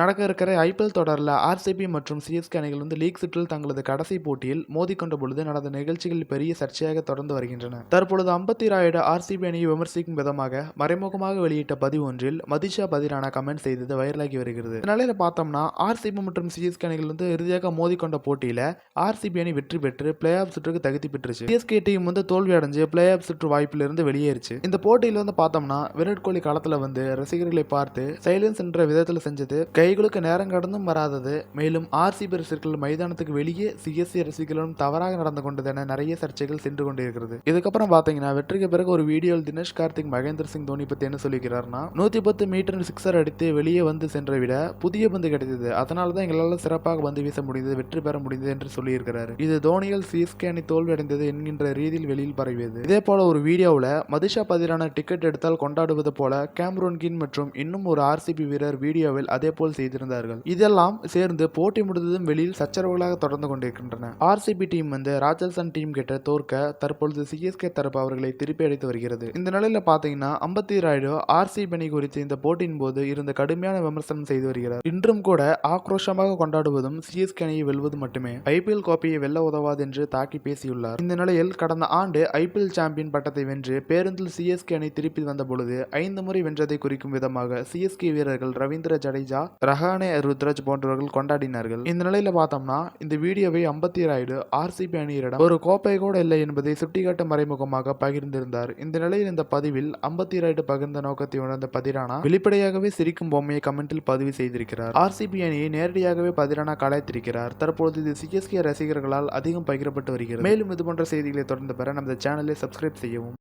நடக்க இருக்கிற ஐபிஎல் தொடரில் ஆர்சிபி மற்றும் சிஎஸ்கே அணிகள் லீக் சுற்றில் தங்களது கடைசி போட்டியில் மோதிக்கொண்ட பொழுது நடந்த நிகழ்ச்சிகள் பெரிய சர்ச்சையாக தொடர்ந்து வருகின்றன. தற்பொழுது அம்பத்தி ராயுடு ஆர்சிபி அணியை விமர்சிக்கும் விதமாக மறைமுகமாக வெளியிட்ட பதிவு ஒன்றில் மதிஷா பதிரான கமெண்ட் செய்தது வைரலாகி வருகிறது. நிலையில பார்த்தோம்னா ஆர்சிபி மற்றும் சிஎஸ்கே அணிகள் இறுதியாக மோதிக்கொண்ட போட்டியில ஆர்சிபி அணி வெற்றி பெற்று பிளே ஆஃப் சுற்றுக்கு தகுதி பெற்றுச்சு. சிஎஸ்கே டீம் தோல்வி அடைஞ்சு பிளே ஆஃப் சுற்று வாய்ப்பிலிருந்து வெளியேறிச்சு. இந்த போட்டியில் பார்த்தோம்னா விராட் கோலி களத்துல ரசிகர்களை பார்த்து சைலன்ஸ் என்ற விதத்தில் செஞ்சது கைகளுக்கு நேரம் கடந்தும் வராதது, மேலும் ஆர்சிபி ரசிகர்கள் மைதானத்துக்கு வெளியே சிஎஸ்கே ரசிகர்களும் தவறாக நடந்து கொண்டது என நிறைய சர்ச்சைகள் சென்று கொண்டிருக்கிறது. இதுக்கப்புறம் பாத்தீங்கன்னா வெற்றிக்கு பிறகு ஒரு வீடியோவில் தினேஷ் கார்த்திக் மகேந்திர சிங் தோனி பத்தி என்ன சொல்லிக்கிறார்னா, 110 மீட்டர் சிக்ஸர் அடித்து வெளியே சென்ற விட புதிய பந்து கிடைத்தது, அதனாலதான் எங்களால் சிறப்பாக பந்து வீச முடிந்தது, வெற்றி பெற முடிந்தது என்று சொல்லியிருக்கிறார். இது தோனியால் சிஎஸ்கே அணி தோல்வி அடைந்தது என்கின்ற ரீதியில் வெளியில் பரவியது. இதே போல ஒரு வீடியோவில் மதிஷா பதிலான டிக்கெட் எடுத்தால் கொண்டாடுவது போல கேமரூன் கின் மற்றும் இன்னும் ஒரு ஆர்சிபி வீரர் வீடியோவில் அதே போல் செய்திருந்தார்கள். இதெல்லாம் சேர்ந்து போட்டி முடிந்ததும் வெளியில் சச்சரவுகளாக தொடர்ந்து கொண்டிருக்கின்றன. ஆர்சிபி டீம் ராஜஸ்தான் டீம் கிட்ட தோற்க தற்பொழுது சிஎஸ்கே தரப்பு அவர்களை திருப்பி அடித்து வருகிறது. இந்த நிலையில பாத்தீங்கன்னா அம்பத்தி ராயுடு ஆர்சிபி அணி குறித்து இந்த போட்டியின் போது இருந்த கடுமையான விமர்சனம் செய்து வருகிறார். இன்றும் கூட ஆக்ரோஷமாக கொண்டாடுவதும் சிஎஸ்கே அணியை வெல்வது மட்டுமே ஐபிஎல் கோப்பையை வெல்ல உதவாது என்று தாக்கி பேசியுள்ளார். இந்த நிலையில் கடந்த ஆண்டு ஐபிஎல் சாம்பியன் பட்டத்தை வென்று பேருந்தில் சிஎஸ்கே அணி திருப்பி வந்த பொழுது 5 முறை வென்றதை குறிக்கும் விதமாக சிஎஸ்கே வீரர்கள் ரவீந்திர ஜடேஜா, ரஹானே ருத்ராஜ் போன்றவர்கள் கொண்டாடினார்கள். இந்த நிலையில பார்த்தோம்னா இந்த வீடியோவை அம்பத்தி ராயுடு ஆர்சிபி அணியிடம் ஒரு கோப்பை கூட இல்லை என்பதை சுட்டிக்காட்ட மறைமுகமாக பகிர்ந்திருந்தார். இந்த நிலையில் இந்த பதிவில் அம்பத்தி ராயுடு பகிர்ந்த நோக்கத்தை உணர்ந்த பதிரானா வெளிப்படையாகவே சிரிக்கும் பொம்மையை கமெண்டில் பதிவு செய்திருக்கிறார். ஆர்சிபி அணியை நேரடியாகவே பதிரானா கலாய்த்திருக்கிறார். தற்போது இது சிஎஸ்கே ரசிகர்களால் அதிகம் பகிரப்பட்டு வருகிறது. மேலும் இது போன்ற செய்திகளை தொடர்ந்து பெற நமது சேனலை சப்ஸ்கிரைப் செய்யவும்.